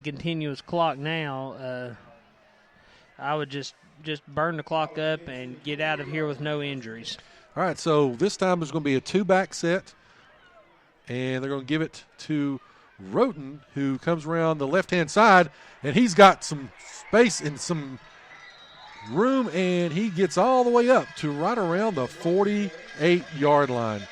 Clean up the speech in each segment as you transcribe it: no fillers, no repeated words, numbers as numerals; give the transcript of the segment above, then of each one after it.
continuous clock now, I would just burn the clock up and get out of here with no injuries. All right, so this time there's going to be a two-back set, and they're going to give it to Roten, who comes around the left-hand side, and he's got some space and some room, and he gets all the way up to right around the 48-yard line.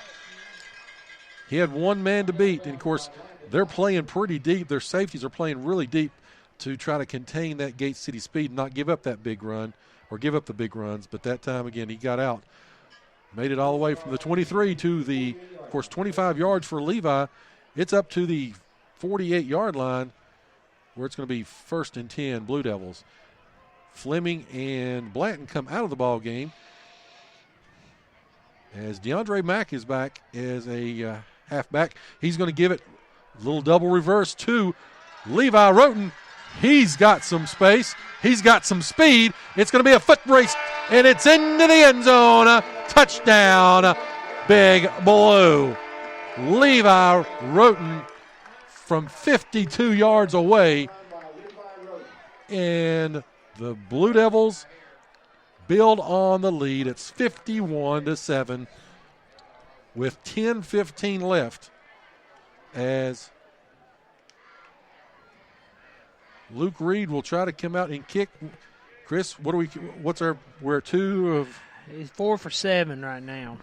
He had one man to beat, and, of course, they're playing pretty deep. Their safeties are playing really deep to try to contain that Gate City speed and not give up that big run or give up the big runs. But that time, again, he got out. Made it all the way from the 23 to the, of course, 25 yards for Levi. It's up to the 48-yard line where it's going to be 1st and 10, Blue Devils. Fleming and Blanton come out of the ball game as DeAndre Mack is back as a halfback. He's going to give it a little double reverse to Levi Roten. He's got some space. He's got some speed. It's going to be a foot race, and it's into the end zone. Touchdown, Big Blue. Levi Roten from 52 yards away, and the Blue Devils build on the lead. It's 51-7 with 10:15 left as Luke Reed will try to come out and kick. Chris, we're at 2 of. He's 4 for 7 right now.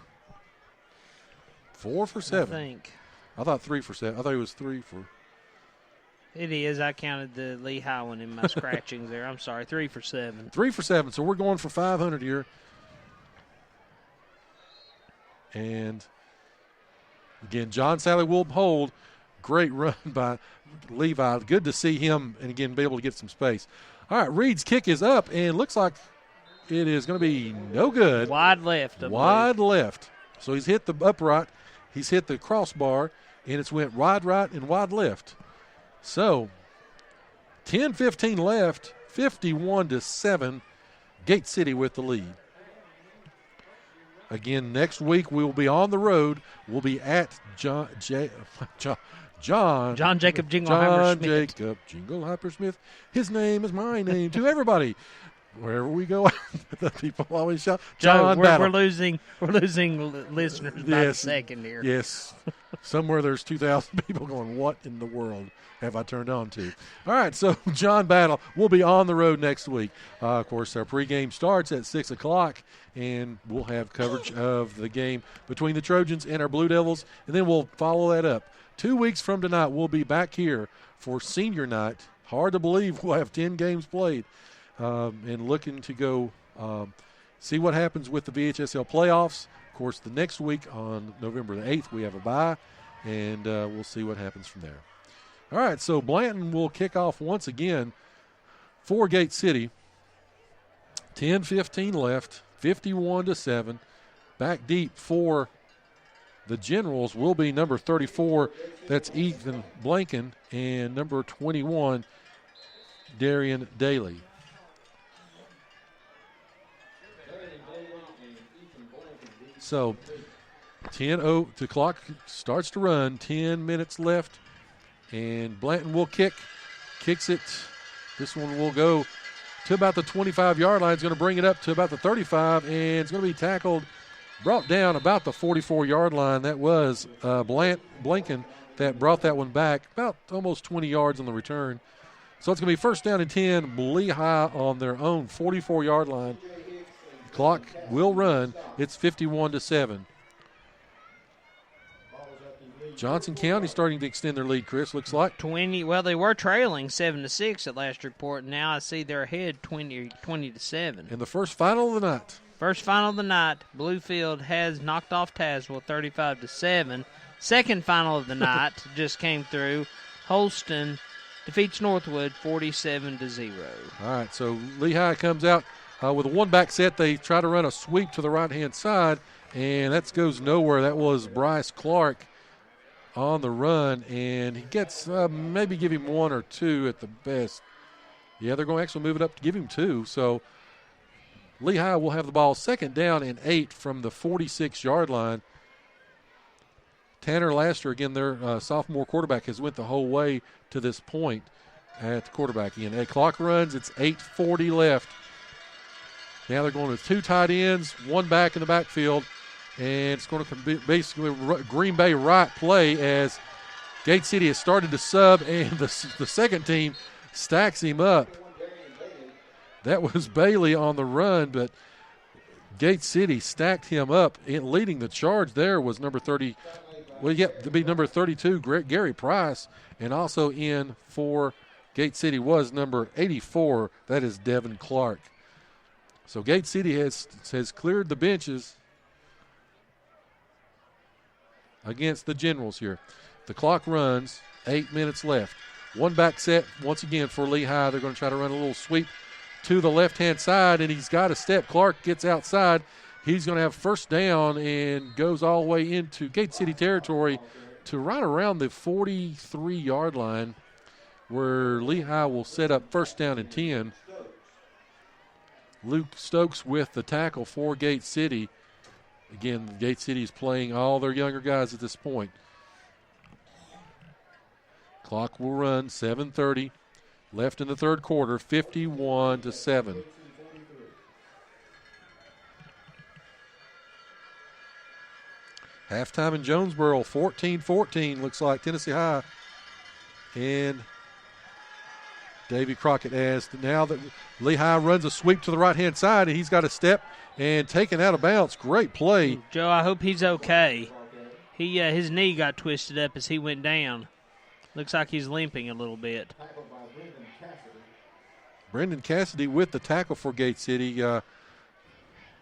4 for 7. I think. I thought 3 for 7. I thought he was 3 for. It is. I counted the Lehigh one in my scratchings there. I'm sorry. 3 for 7. 3 for 7. So we're going for 500 here. And again, John Sally will hold. Great run by Levi. Good to see him and again be able to get some space. All right, Reed's kick is up and looks like it is going to be no good. Wide left. Wide left. So he's hit the upright. He's hit the crossbar, and it's went wide right and wide left. So 10:15 left, 51-7, Gate City with the lead. Again, next week we will be on the road. We'll be at John Jacob Jingleheimer Smith. His name is my name to everybody. Wherever we go, the people always shout, John Battle. We're losing listeners by the second here. Yes. Somewhere there's 2,000 people going, what in the world have I turned on to? All right, so John Battle will be on the road next week. Of course, our pregame starts at 6 o'clock, and we'll have coverage of the game between the Trojans and our Blue Devils, and then we'll follow that up. 2 weeks from tonight, we'll be back here for senior night. Hard to believe we'll have 10 games played. And looking to go see what happens with the VHSL playoffs. Of course, the next week on November the 8th, we have a bye, and we'll see what happens from there. All right, so Blanton will kick off once again for Gate City. 10:15 left, 51-7. Back deep for the Generals will be number 34. That's Ethan Blanken, and number 21, Darian Daly. So 10-0, the clock starts to run, 10 minutes left, and Blanton will kicks it. This one will go to about the 25-yard line. It's going to bring it up to about the 35, and it's going to be brought down about the 44-yard line. That was Blanken that brought that one back, about almost 20 yards on the return. So it's going to be 1st down and 10, Lehigh on their own 44-yard line. Clock will run. It's 51-7. Johnson County starting to extend their lead, Chris, looks like. 20. Well, they were trailing 7-6 at last report. Now I see they're ahead 20-7. And the first final of the night. First final of the night, Bluefield has knocked off Tazewell 35-7. Second final of the night just came through. Holston defeats Northwood 47-0. All right, so Lehigh comes out with a one-back set. They try to run a sweep to the right-hand side, and that goes nowhere. That was Bryce Clark on the run, and he gets maybe give him 1 or 2 at the best. Yeah, they're going to actually move it up to give him 2. So Lehigh will have the ball 2nd down and 8 from the 46-yard line. Tanner Laster, again, their sophomore quarterback, has went the whole way to this point. at the quarterback again. A clock runs. It's 8:40 left. Now they're going to 2 tight ends, 1 back in the backfield, and it's going to be basically Green Bay right play as Gate City has started to sub, and the second team stacks him up. That was Bailey on the run, but Gate City stacked him up. Leading the charge there was number 30. Well, to be number 32, Gary Price, and also in for Gate City was number 84. That is Devin Clark. So Gate City has cleared the benches against the Generals here. The clock runs, 8 minutes left. 1 back set once again for Lehigh. They're going to try to run a little sweep to the left-hand side, and he's got a step. Clark gets outside. He's going to have first down and goes all the way into Gate City territory to right around the 43-yard line, where Lehigh will set up first down and 10. Luke Stokes with the tackle for Gate City. Again, Gate City is playing all their younger guys at this point. Clock will run, 7:30 left in the third quarter, 51-7. Halftime in Jonesboro, 14-14, looks like Tennessee High. And Davy Crockett as now that Lehigh runs a sweep to the right-hand side, and he's got a step and taken out of bounds. Great play. Joe, I hope he's okay. His knee got twisted up as he went down. Looks like he's limping a little bit. Brendan Cassidy with the tackle for Gate City.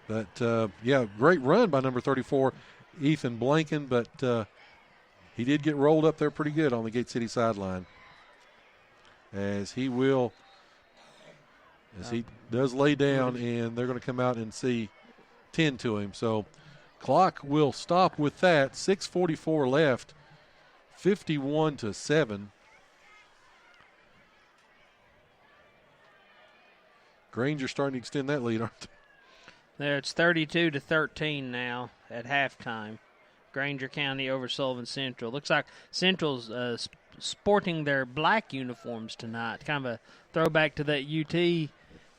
Great run by number 34, Ethan Blanken, but he did get rolled up there pretty good on the Gate City sideline. As he does lay down, and they're going to come out and tend to him. So clock will stop with that. 6:44 left, 51-7. Granger starting to extend that lead, aren't they? There, it's 32-13 now at halftime. Granger County over Sullivan Central. Looks like Central's sporting their black uniforms tonight. Kind of a throwback to that UT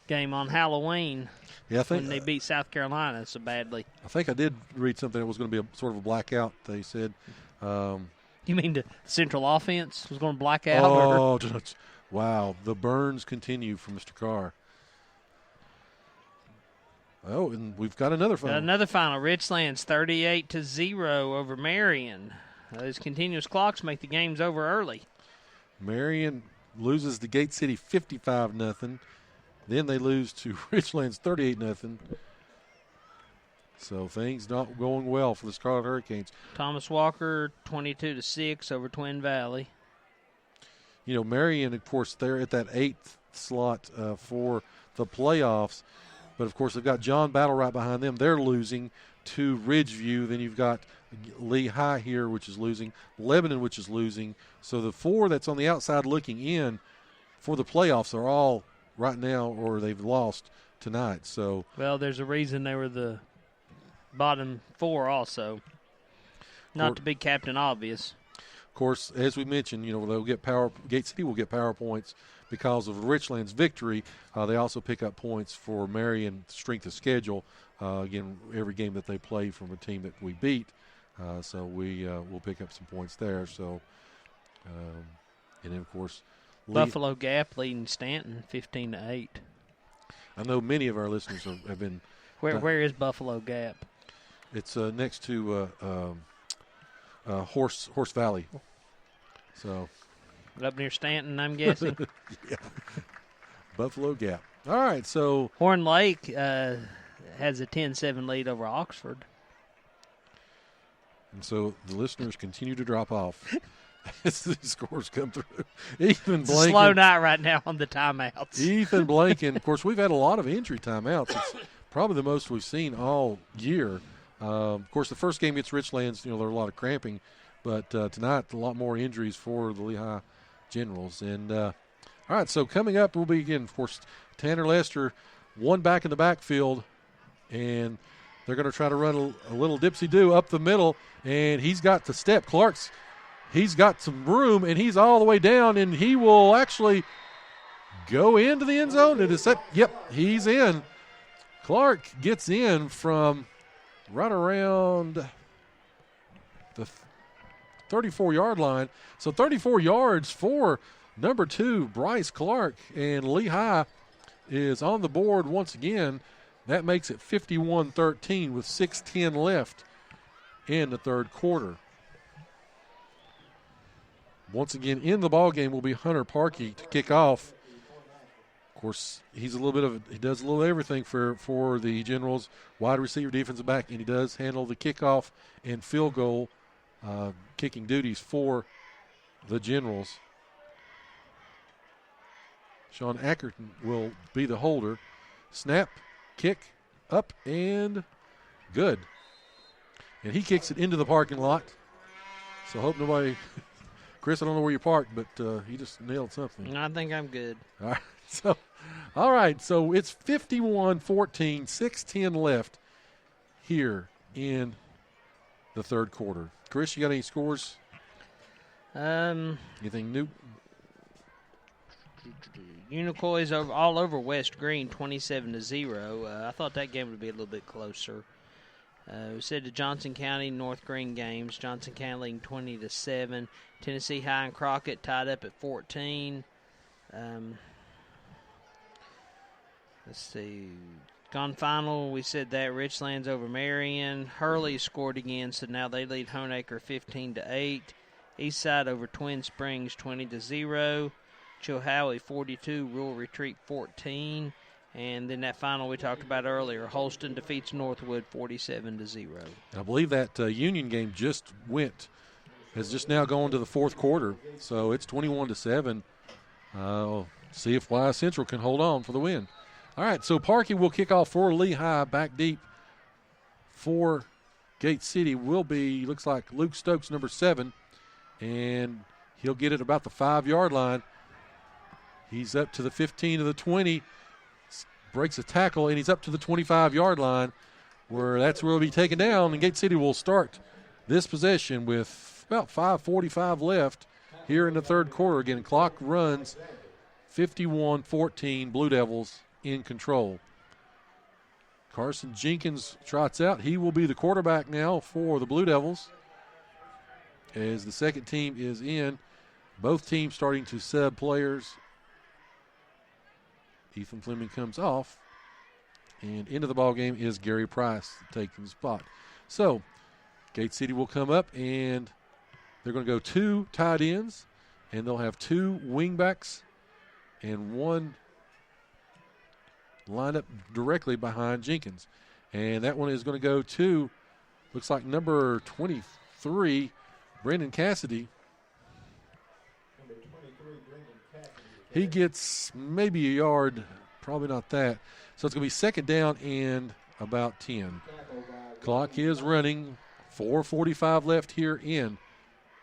game on Halloween. Yeah, I think when they beat South Carolina so badly. I think I did read something that was going to be a sort of a blackout. They said. You mean the Central offense was going to black out? Oh, wow! The burns continue for Mr. Carr. Oh, and we've got another final. Another final. Richlands 38-0 over Marion. Those continuous clocks make the games over early. Marion loses to Gate City 55-0. Then they lose to Richlands 38-0. So things not going well for the Scarlet Hurricanes. Thomas Walker 22-6 over Twin Valley. You know, Marion, of course, they're at that 8th slot for the playoffs. But, of course, they've got John Battle right behind them. They're losing to Ridgeview. Then you've got Lehigh here, which is losing. Lebanon, which is losing. So the 4 that's on the outside looking in for the playoffs are all right now, or they've lost tonight. So, well, there's a reason they were the bottom 4 also. Not to be Captain Obvious. Of course, as we mentioned, you know, they'll get Gate City will get power points because of Richland's victory. They also pick up points for Marion strength of schedule. Again, every game that they play from a team that we beat. So we will pick up some points there. So, and then, of course, Buffalo Gap leading Stanton 15-8. I know many of our listeners have been. Where is Buffalo Gap? It's next to Horse Valley. So. Up near Stanton, I'm guessing. Yeah. Buffalo Gap. All right, so. Horn Lake has a 10-7 lead over Oxford. And so the listeners continue to drop off as the scores come through. Ethan Blanken. Slow night right now on the timeouts. Ethan Blanken. Of course, we've had a lot of injury timeouts. It's probably the most we've seen all year. Of course, the first game against Richlands, you know, there were a lot of cramping. But tonight, a lot more injuries for the Lehigh Generals. And, all right, so coming up will be, again, of course, Tanner Lester, 1 back in the backfield. And they're going to try to run a little dipsy-do up the middle. And he's got the step. He's got some room, and he's all the way down. And he will actually go into the end zone. It is set. Yep, he's in. Clark gets in from right around the 34-yard line. So 34 yards for number 2, Bryce Clark. And Lehigh is on the board once again. That makes it 51-13 with 6:10 left in the third quarter. Once again, in the ball game will be Hunter Parkey to kick off. Of course, he does a little everything for the Generals, wide receiver, defensive back, and he does handle the kickoff and field goal kicking duties for the Generals. Sean Ackerton will be the holder. Snap, kick, up, and good. And he kicks it into the parking lot. So hope nobody, Chris, I don't know where you parked, but he just nailed something. I think I'm good. All right, so it's 51-14, 6:10 left here in the third quarter. Chris, you got any scores? Anything new? Unicoi all over West Green, 27-0. I thought that game would be a little bit closer. We said the Johnson County North Green games. Johnson County leading 20-7. Tennessee High and Crockett tied up at 14. Let's see. Gone final, we said that. Richlands over Marion. Hurley scored again, so now they lead Honaker 15-8. Eastside over Twin Springs 20-0. Chilhowie 42, Rural Retreat 14. And then that final we talked about earlier, Holston defeats Northwood 47-0. I believe that Union game has just now gone to the fourth quarter, so it's 21-7. See if Wise Central can hold on for the win. All right, so Parkey will kick off for Lehigh. Back deep for Gate City will be, looks like Luke Stokes, number 7, and he'll get it about the 5-yard line. He's up to the 15 of the 20, breaks a tackle, and he's up to the 25-yard line, where that's where he'll be taken down, and Gate City will start this possession with about 5:45 left here in the third quarter. Again, clock runs 51-14, Blue Devils in control. Carson Jenkins trots out. He will be the quarterback now for the Blue Devils as the second team is in. Both teams starting to sub players. Ethan Fleming comes off, and into the ball game is Gary Price taking the spot. So Gate City will come up, and they're going to go 2 tight ends, and they'll have 2 wingbacks and 1 lined up directly behind Jenkins. And that one is going to go to, looks like number 23, Brendan Cassidy. He gets maybe a yard, probably not that. So it's going to be second down and about 10. Clock is running, 4:45 left here in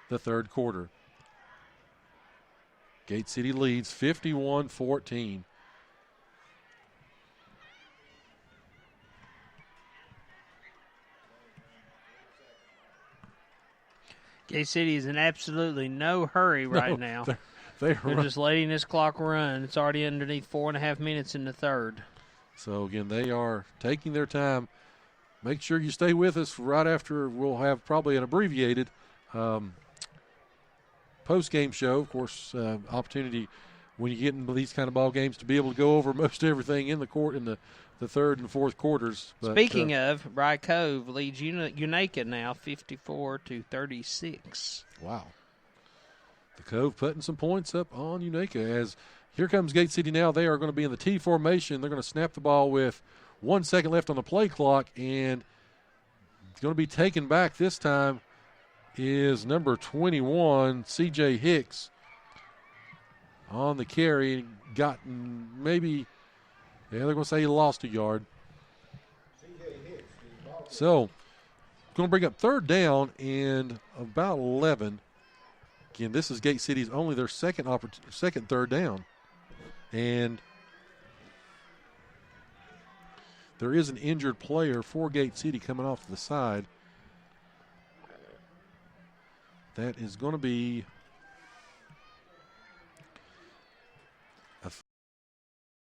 the third quarter. Gate City leads 51-14. Gate City is in absolutely no hurry right now. They're just letting this clock run. It's already underneath 4.5 minutes in the third. So, again, they are taking their time. Make sure you stay with us right after. We'll have probably an abbreviated post-game show. Of course, opportunity when you get into these kind of ball games to be able to go over most everything in the court in the third and fourth quarters. But, speaking of, Bry Cove leads Unaka now 54-36. Wow. The Cove putting some points up on Unaka as here comes Gate City now. They are going to be in the T formation. They're going to snap the ball with 1 second left on the play clock, and it's going to be taken back this time is number 21, C.J. Hicks, on the carry. Gotten maybe, they're going to say he lost a yard. So, going to bring up third down and about 11. Again, this is Gate City's only their second third down. And there is an injured player for Gate City coming off to the side. That is going to be